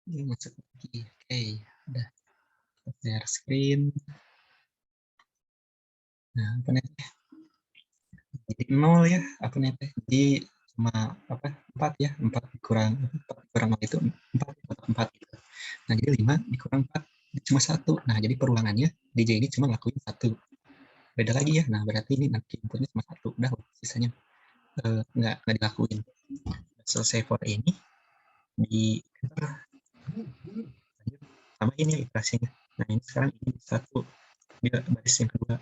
Ini masuk lagi. Oke, udah share screen. Nah, apa nih? Jadi 0 ya, apa nih? Jadi cuma apa? 4 ya, 4 dikurang 0 itu 4 gitu. Nah, jadi 5 dikurang 4 cuma 1. Nah, jadi perulangannya DJ ini cuma ngelakuin 1. Beda lagi ya. Nah, berarti ini nanti inputnya cuma 1. Udah, sisanya nggak dilakuin. Selesai for ini di sama ini iterasinya. Nah, ini sekarang ini 1 dia baris yang kedua.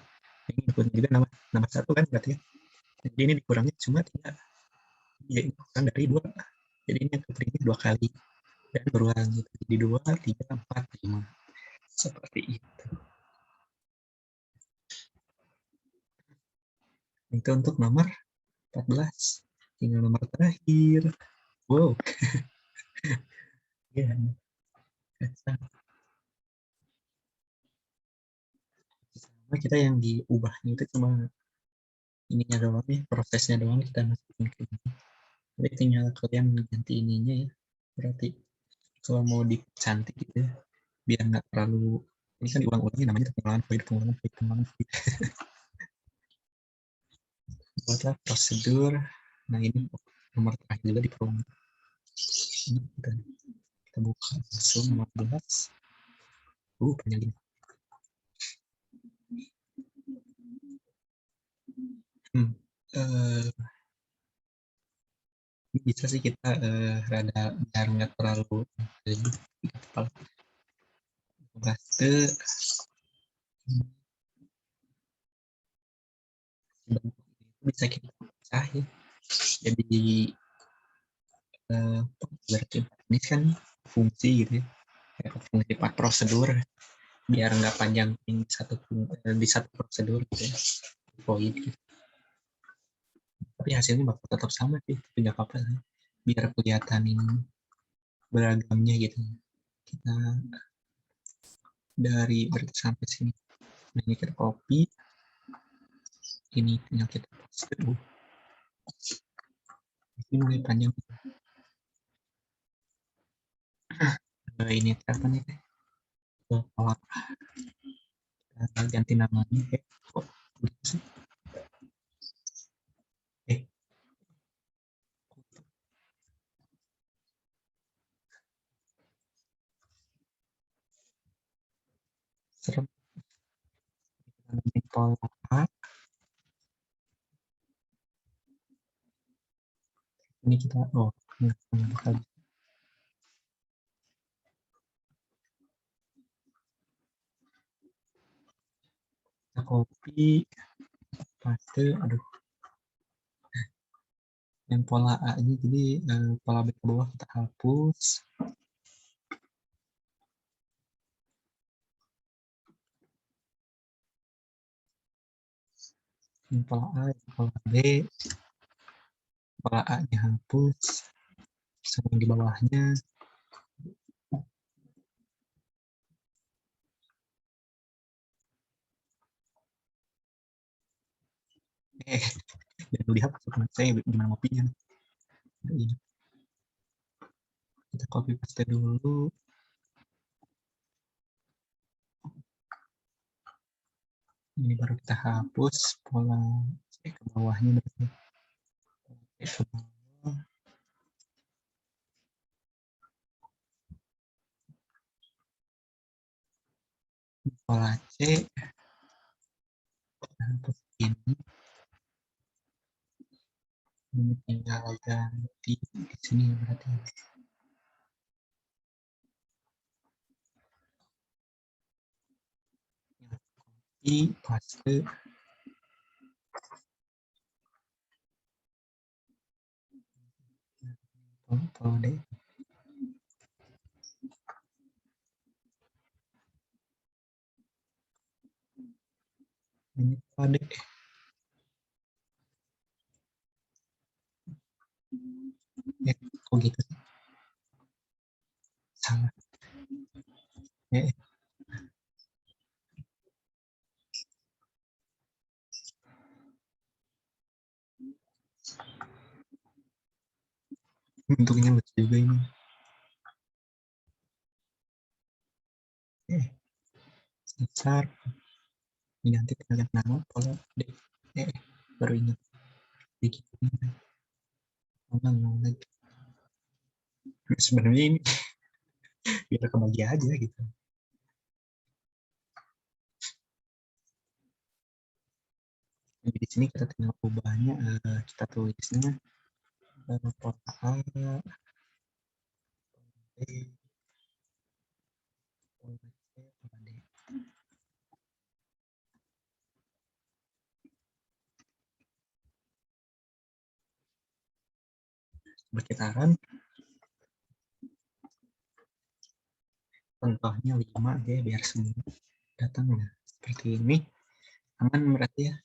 Ini inputnya juga nama 1 kan berarti ya. Jadi ini dikurangnya cuma 3. Ya, ini kurang dari 2. Jadi ini yang keprintnya 2 kali dan berulang gitu. Jadi 2, 3, 4, 5. Seperti itu. Itu untuk nomor 14. Tinggal nomor terakhir. Wow. Ya. Sama kita yang diubahnya itu cuma ininya doang ya, prosesnya doang kita masukin ke ini. Jadi tinggal kalian ganti ininya ya. Berarti kalau mau dicantik gitu ya, biar nggak terlalu ini kan diulang-ulangin namanya pengulangan void. Buatlah prosedur. Nah, ini nomor terakhir juga di program. Ini kita buka langsung 15. Panjang ini. Bisa sih kita rada biar nggak terlalu kepala. Baste bisa kita pecah ya. Jadi berarti ini kan fungsi gitu ya. Fungsi 4 prosedur biar nggak panjang di satu prosedur gitu ya. Void gitu. Tapi hasilnya bakal tetap sama sih, tidak apa-apa sih. Biar kelihatan ini beragamnya gitu. Kita dari berarti sampai sini. Nah, ini kita copy. Ini tinggal kita paste. Ini mulai panjang. Ini apa nih? Pola ganti namanya. Kok gitu sih? Serem. Pola A. Ini kita kali. Kita copy, paste. Aduh. Yang pola A ini jadi pola B ke bawah kita hapus. Yang pola A, yang pola B. Pola A dihapus. Sama yang di bawahnya. Jangan dihapus, saya gimana ngopinya. Kita copy paste dulu. Ini baru kita hapus pola C ke bawahnya berarti. Ke bawah. Pola C. Hapus ini. Ini tinggal ganti di sini berarti. Copy paste. Pola D. Ini pola D. Kok gitu sih? Salah. Bentuknya lucu juga ini. Besar. Ini nanti kita lihat nama pola deh. Baru ingat. Dikit. Lagi. Sebenarnya ini biar kebagi aja gitu. Jadi di sini kita tinggal ubahnya, kita tulisnya pola A, B, pola C, pola D. Perkiraan contohnya 5 deh biar semua datangnya seperti ini. Aman berarti ya.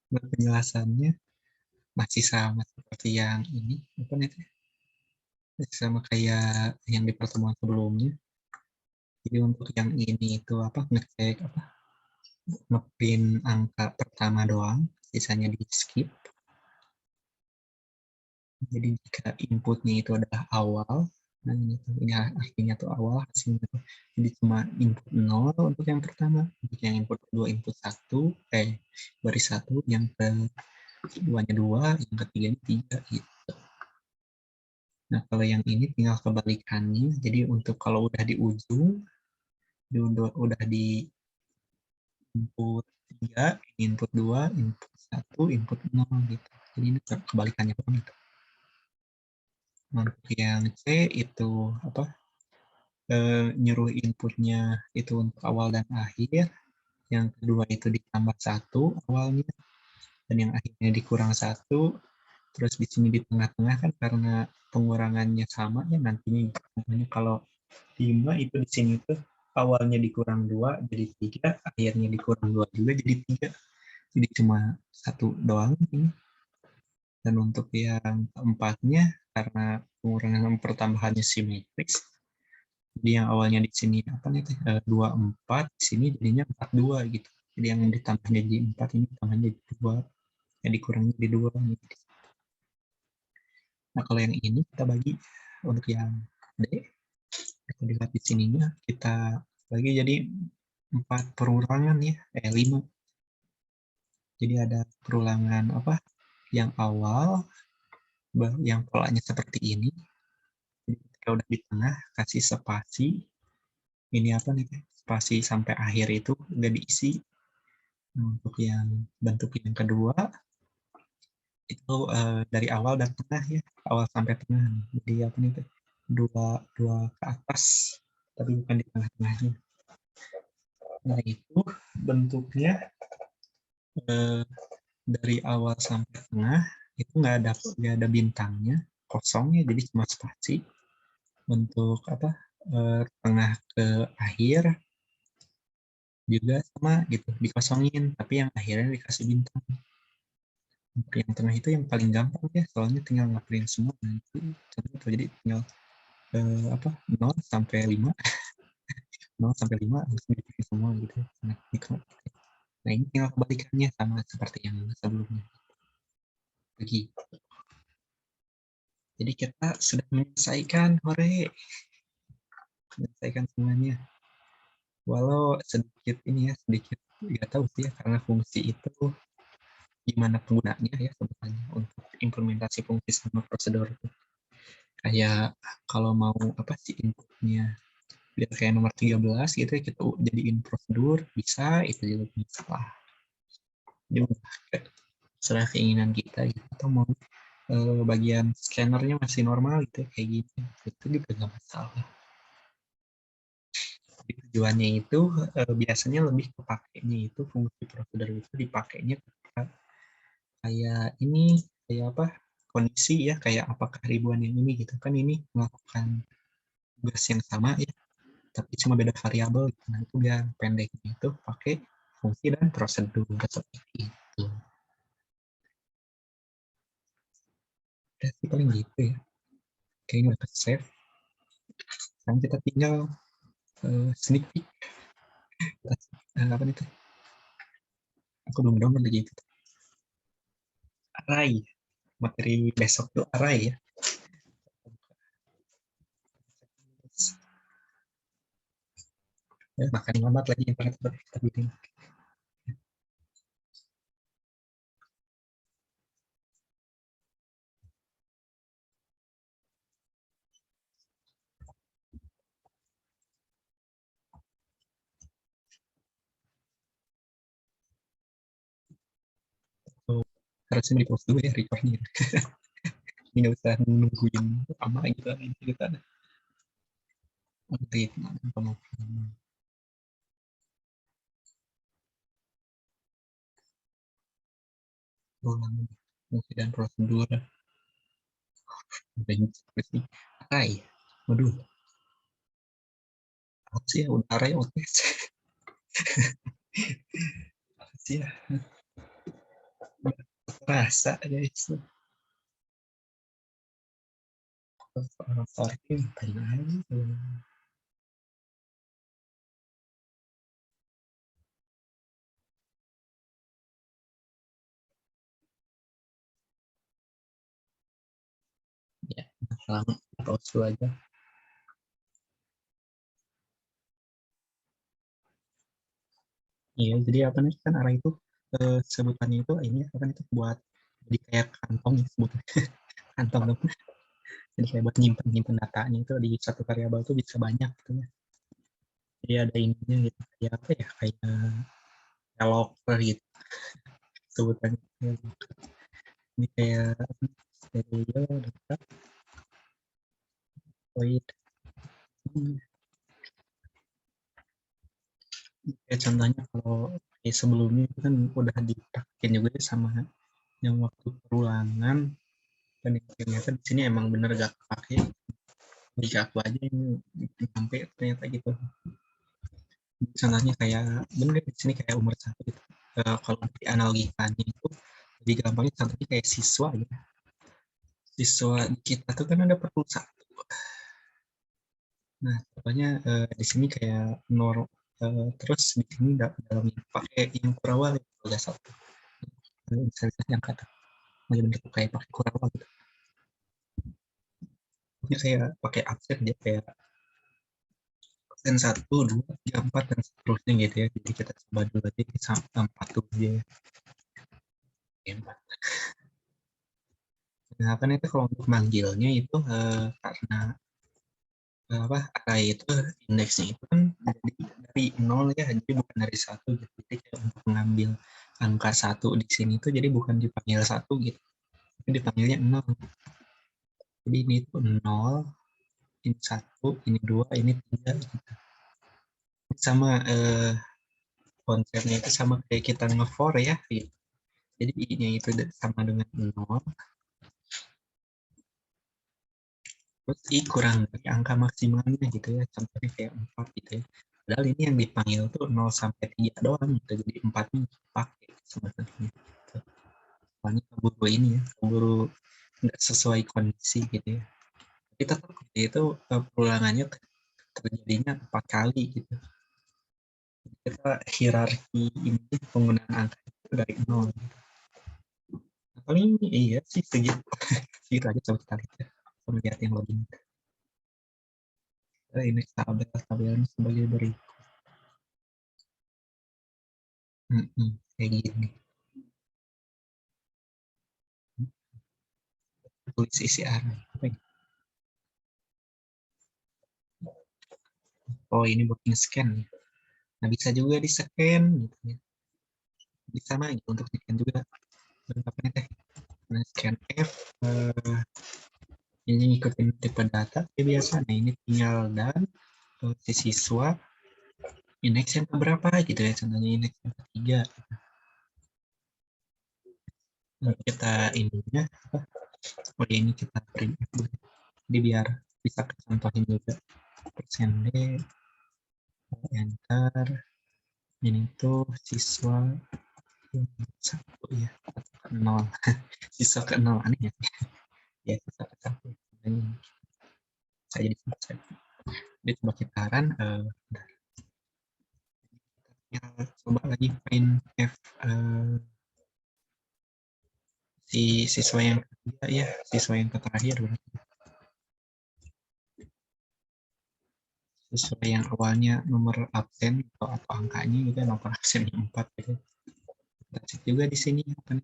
Penjelasannya masih sama seperti yang ini, apa nih? Sama kayak yang di pertemuan sebelumnya. Jadi untuk yang ini itu apa, ngecek apa, ngeprint angka pertama doang, sisanya di skip. Jadi jika inputnya itu adalah awal, nah ini artinya tuh awal, hasilnya tuh jadi cuma input 0 untuk yang pertama, untuk yang input kedua input 1, baris 1, yang keduanya 2, yang ketiganya 3 gitu. Nah kalau yang ini tinggal kebalikannya, jadi untuk kalau udah di ujung, udah di input 3, input 2, input 1, input 0 gitu. Jadi ini kebalikannya gitu. Untuk yang C itu apa? Nyuruh inputnya itu untuk awal dan akhir. Yang kedua itu ditambah 1 awalnya, dan yang akhirnya dikurang 1. Terus di sini di tengah-tengah kan karena pengurangannya sama ya nantinya. Namanya kalau 5 itu di sini tuh awalnya dikurang 2 jadi 3, akhirnya dikurang 2 juga jadi 3. Jadi cuma 1 doang ini. Dan untuk yang keempatnya, karena pengurangan pertambahannya simetris, jadi yang awalnya di sini apa nih, 24, di sini jadinya 42 gitu. Jadi yang ditambahnya jadi 4, ini tambahnya jadi 2, yang dikurangnya jadi 2 gitu. Nah kalau yang ini kita bagi untuk yang D, kita lihat di sininya, kita bagi jadi 4 perulangan ya, 5. Jadi ada perulangan apa, yang awal, yang polanya seperti ini. Jadi ketika udah di tengah, kasih spasi, ini apa nih, spasi sampai akhir itu udah diisi. Untuk yang bentuk yang kedua, itu dari awal dan tengah ya, awal sampai tengah. Jadi apa nih, dua ke atas, tapi bukan di tengah-tengahnya. Nah itu bentuknya dari awal sampai tengah itu nggak ada bintangnya, kosong ya, jadi cuma spasi. Untuk apa, tengah ke akhir juga sama gitu, dikosongin, tapi yang akhirnya dikasih bintang. Untuk yang tengah itu yang paling gampang ya, soalnya tinggal ngeprint semua nanti. Contoh jadi tinggal apa, 0 sampai 5, 0 sampai 5 langsung diprint semua gitu. Nah ini tinggal kebalikannya sama seperti yang sebelumnya. Begitu. Jadi kita sudah menyelesaikan, hore, menyelesaikan semuanya. Walau sedikit ini ya, sedikit nggak tahu sih ya, karena fungsi itu gimana penggunanya ya sebenarnya untuk implementasi fungsi sama prosedur itu. Kayak kalau mau apa sih inputnya biar kayak nomor 13 gitu ya, kita jadiin prosedur bisa, itu juga bisa lah. Jadi serah keinginan kita gitu, atau mau bagian scannernya masih normal gitu ya, kayak gitu, itu juga nggak masalah. Jadi tujuannya itu biasanya lebih kepakainya itu fungsi prosedur itu dipakainya ketika kayak ini, kayak apa, kondisi ya, kayak apakah ribuan yang ini gitu kan, ini melakukan tugas yang sama ya, tapi cuma beda variabel gitu. Nah itu biar pendeknya itu pakai fungsi dan prosedur seperti itu. Berarti paling gitu ya, kayaknya udah save. Sekarang kita tinggal sneak peek. Apa nih tuh, aku belum download lagi itu, Rai. materi besok tuh array ya. Ya, makan lambat lagi internet kita bikin. So, harusnya di post dulu ya recordnya. Ini nggak usah nungguin lama gitu ini kita ada ritme pemrograman ulang fungsi dan prosedur banyak sih array waduh apa sih ya udah array OTS apa sih ya rasa guys sorting ngapain aja ya lama pause dulu aja. Iya jadi apa nih kan array itu sebutannya itu ini apa kan itu buat jadi kayak kantong ya sebutan kantong dong. Jadi kayak buat nyimpen nyimpen datanya itu di satu variabel itu bisa banyak gitu ya. Jadi ada ininya gitu kayak apa ya kayak locker gitu sebutannya. Ini kayak stereo data void. Kayak contohnya kalau kayak sebelumnya itu kan udah dipraktekin juga sama yang waktu perulangan dan ternyata di sini emang bener gak pakai di aku aja yang sampai ternyata gitu. Contohnya kayak bener di sini kayak umur satu gitu. Kalau di analogikannya itu lebih gampangnya contohnya kayak siswa gitu. Siswa kita tuh kan ada perlu satu. Nah, pokoknya di sini kayak terus di sini dalam pakai yang kurawal itu ada satu. Misalnya yang kata benar-benar kayak pakai kurawal gitu. Pokoknya kayak pakai absen dia kayak absen satu, dua, tiga, empat dan seterusnya gitu ya. Jadi kita coba dulu aja sampai empat tuh dia. Empat. Nah, kan itu kalau untuk manggilnya itu karena apa array itu indeksnya itu kan dari nol ya jadi bukan dari satu gitu. Jadi kayak untuk mengambil angka satu di sini tuh jadi bukan dipanggil satu gitu tapi dipanggilnya nol jadi ini tuh nol ini satu ini dua ini tiga gitu. Sama konsepnya itu sama kayak kita nge-for ya gitu. Jadi i-nya itu sama dengan nol terus i kurang dari angka maksimalnya gitu ya contohnya kayak 4 gitu ya padahal ini yang dipanggil tuh 0 sampai 3 doang gitu jadi 4-nya pakai sebenarnya soalnya keburu ini ya keburu nggak sesuai kondisi gitu ya kita tuh itu perulangannya terjadinya 4 kali gitu kita hierarki ini penggunaan angka itu dari 0 paling iya sih segitu segitu aja coba kita lihat ya lihat yang lebih ini tabelnya sebagai berikut. Kayak gini tulis isi arah apa ini? Oh ini buat scan ya nah bisa juga di scan gitu ya bisa mah gitu, untuk scan juga apa teh nah, scan F ini ngikutin tipe data ya biasa nah ini tinggal dan si siswa indeks yang berapa gitu ya contohnya indeks yang ketiga nah, kita ininya oh ini kita print jadi biar bisa contohin juga persen D enter ini tuh siswa satu ya atau nol siswa ke nol aneh ya ya siswa ke satu saya jadi saya jadi coba kita run ya, coba lagi main F si siswa yang ketiga ya, siswa yang terakhir berarti. Siswa yang awalnya nomor absen atau angkanya gitu, nomor absen 4 gitu. Kita cek juga di sini apa nih?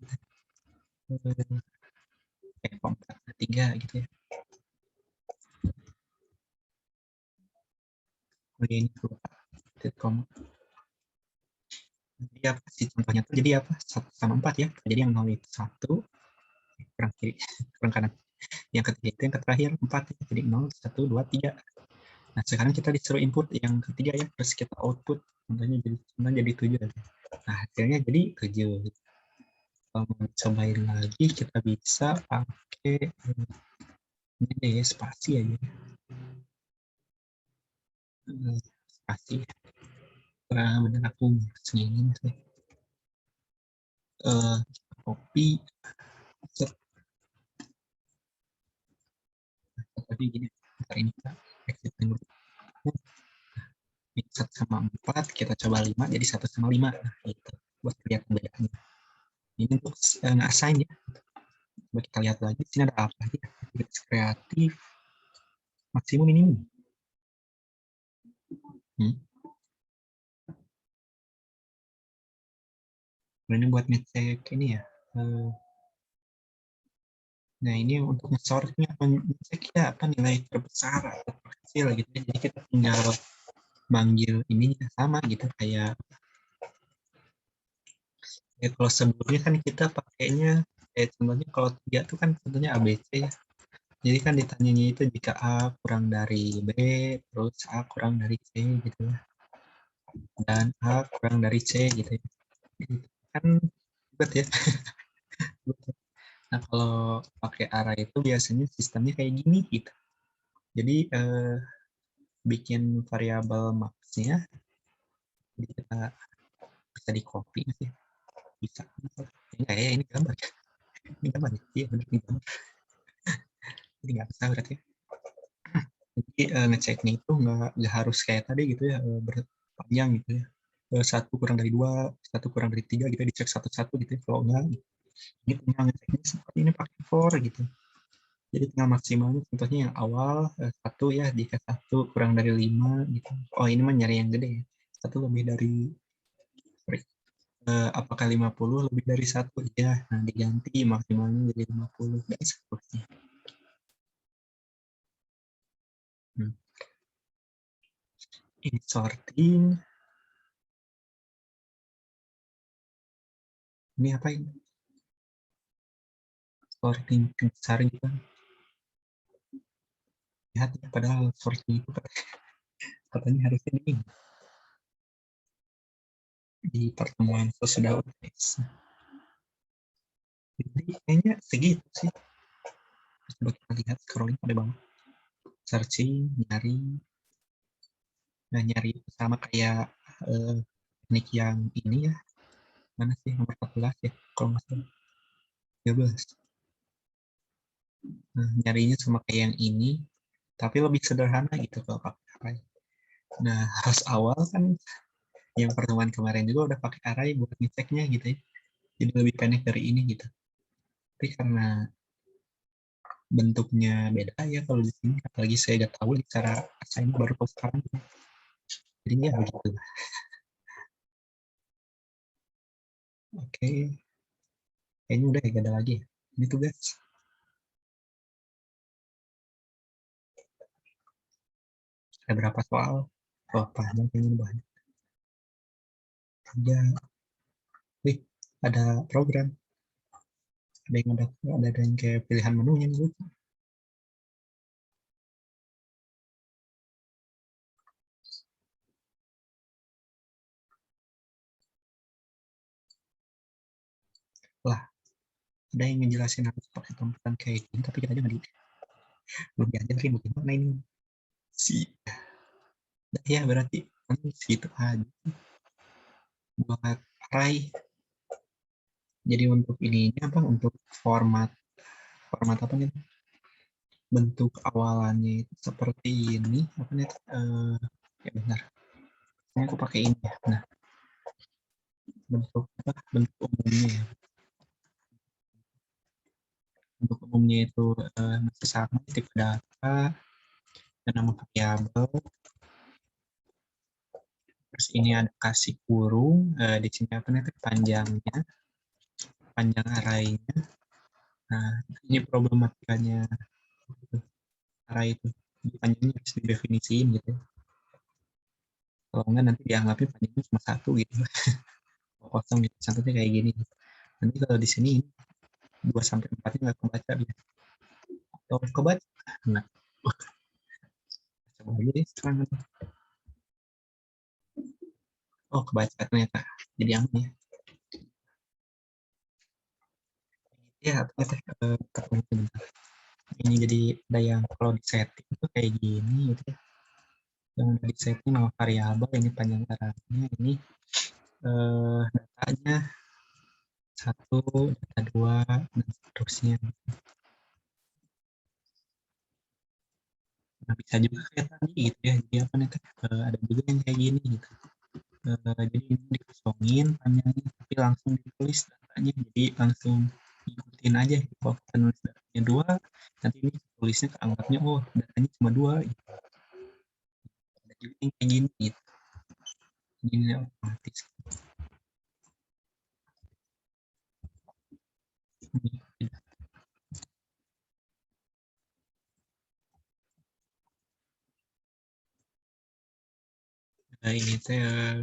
4, 3 gitu ya. Oh, ini lupa. Jadi apa sih contohnya tuh? Jadi apa? 1 sama 4 ya. Jadi yang 0 itu 1, kurang kiri, kurang kanan. Yang ketiga itu yang terakhir 4 ya. Jadi 0, 1, 2, 3. Nah, sekarang kita disuruh input yang ketiga ya, terus kita output. Contohnya jadi 7. Nah, hasilnya jadi 7. Kalau mau cobain lagi, kita bisa pakai ini deh, spasi aja. Spasi. Bener aku segini sih. Copy. Tadi gini, ini kita exit dulu. 1 sama 4, kita coba 5, jadi 1 sama 5. Nah, gitu. Buat lihat bedanya. Ini untuk nge-assign ya. Coba kita lihat lagi, sini ada apa aja. Kreatif, maksimum minimum. Ini buat ngecek ini ya. Nah, ini untuk nge-sortnya, ngecek ya apa nilai terbesar atau terkecil gitu. Jadi kita tinggal manggil ininya sama gitu, kayak kalau sebelumnya kan kita pakainya contohnya kalau 3 itu kan contohnya ABC ya. Jadi kan ditanyanya itu jika A kurang dari B, terus A kurang dari C gitu ya. Dan A kurang dari C gitu ya. Kan ribet ya. Nah, kalau pakai array itu biasanya sistemnya kayak gini gitu. Jadi bikin variabel max-nya, jadi kita bisa di copy sih. Bisa. Enggak ya, ini gambar. Ini gambar ya. Iya benar ini gambar. Jadi nggak bisa berarti. Jadi ngeceknya itu nggak harus kayak tadi gitu ya, berpanjang gitu ya. 1 kurang dari 2, 1 kurang dari 3 gitu, dicek satu-satu gitu ya. Kalau enggak, ini tinggal ngeceknya seperti ini pakai for gitu. Jadi tinggal maksimalnya contohnya yang awal 1 ya, jika 1 kurang dari 5 gitu. Oh, ini mah nyari yang gede ya. 1 lebih dari, apakah 50 lebih dari 1 ya. Nah, diganti maksimalnya jadi 50 dan seterusnya. Ini sorting. Ini apa ini? Sorting besar gitu. Lihat ya, padahal sorting itu katanya harusnya di pertemuan sesudah UTS. Jadi kayaknya segitu sih. Coba kita lihat scrolling pada bawah. Searching, nyari. Nah, nyari sama kayak teknik yang ini ya. Mana sih nomor 14 ya? Kalau nggak salah. 13. Nah, nyarinya sama kayak yang ini, tapi lebih sederhana gitu kalau pakai array. Nah, harus awal kan yang pertemuan kemarin juga udah pakai array buat ngeceknya gitu ya. Jadi lebih pendek dari ini gitu. Tapi karena bentuknya beda ya kalau di sini, apalagi saya nggak tahu cara assign baru tahu sekarang. Jadi ya begitu. Oke, kayaknya udah gak ada lagi ya. Ini tugas. Ada berapa soal? Oh, panjang kayaknya banyak. Ada, wih, ada program. Ada yang kayak pilihan menunya nih. Lah, ada yang ngejelasin harus pakai tempelan kayak gini, tapi kita aja nggak belum diajarin bagaimana ini sih. Ya berarti segitu aja buat array. Jadi untuk ininya apa, untuk format format apa nih, bentuk awalannya itu seperti ini apa nih, ya benar, ini aku pakai ini ya. Nah, bentuk apa, bentuk umumnya ya, Untuk umumnya itu masih sama, tipe data dan nama variabel. Terus ini ada kasih kurung, di sini apa nih panjangnya, panjang arraynya. Nah, ini problematikanya array itu. Panjangnya harus didefinisiin gitu. Kalau enggak nanti dianggapnya panjangnya cuma satu gitu. Kosong gitu. Contohnya kayak gini. Nanti kalau di sini 2 sampai 4-nya nggak kebaca gitu. Atau kebaca. Nah, coba aja deh sekarang. Oh, kebaca ternyata. Jadi aman ya. Ya, ternyata ini jadi ada yang kalau di setting itu kayak gini gitu ya. Yang udah di setting nama variabel, ini panjang arahnya, ini datanya 1, data 2, dan seterusnya. Nah, bisa juga kayak tadi gitu ya. Jadi apa nih, ada juga yang kayak gini gitu. Jadi ini dikosongin panjangnya, tapi langsung ditulis datanya. Jadi langsung ikutin aja. Kalau kita nulis datanya 2, nanti ini tulisnya keanggapnya, oh datanya cuma 2. Gitu. Ada juga yang kayak gini gitu. Jadi ini otomatis. Nah, ini saya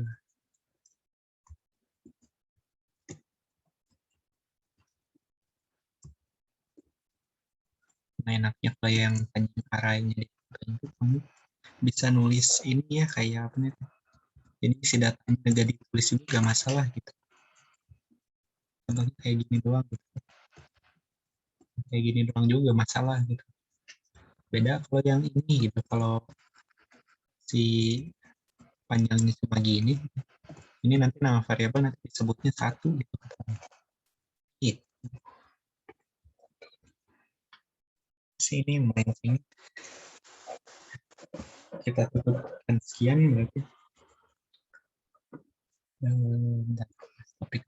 enaknya kalau yang panjang arahnya itu kamu bisa nulis ini ya kayak apa nih, jadi si datanya nggak ditulis juga gak masalah gitu. Contohnya kayak gini doang gitu. Kayak gini doang juga masalah gitu. Beda kalau yang ini gitu, kalau si panjangnya cuma gini, ini nanti nama variabel nanti disebutnya 1 gitu. Gitu. Sini main sini. Kita tutupkan sekian berarti. Dan topik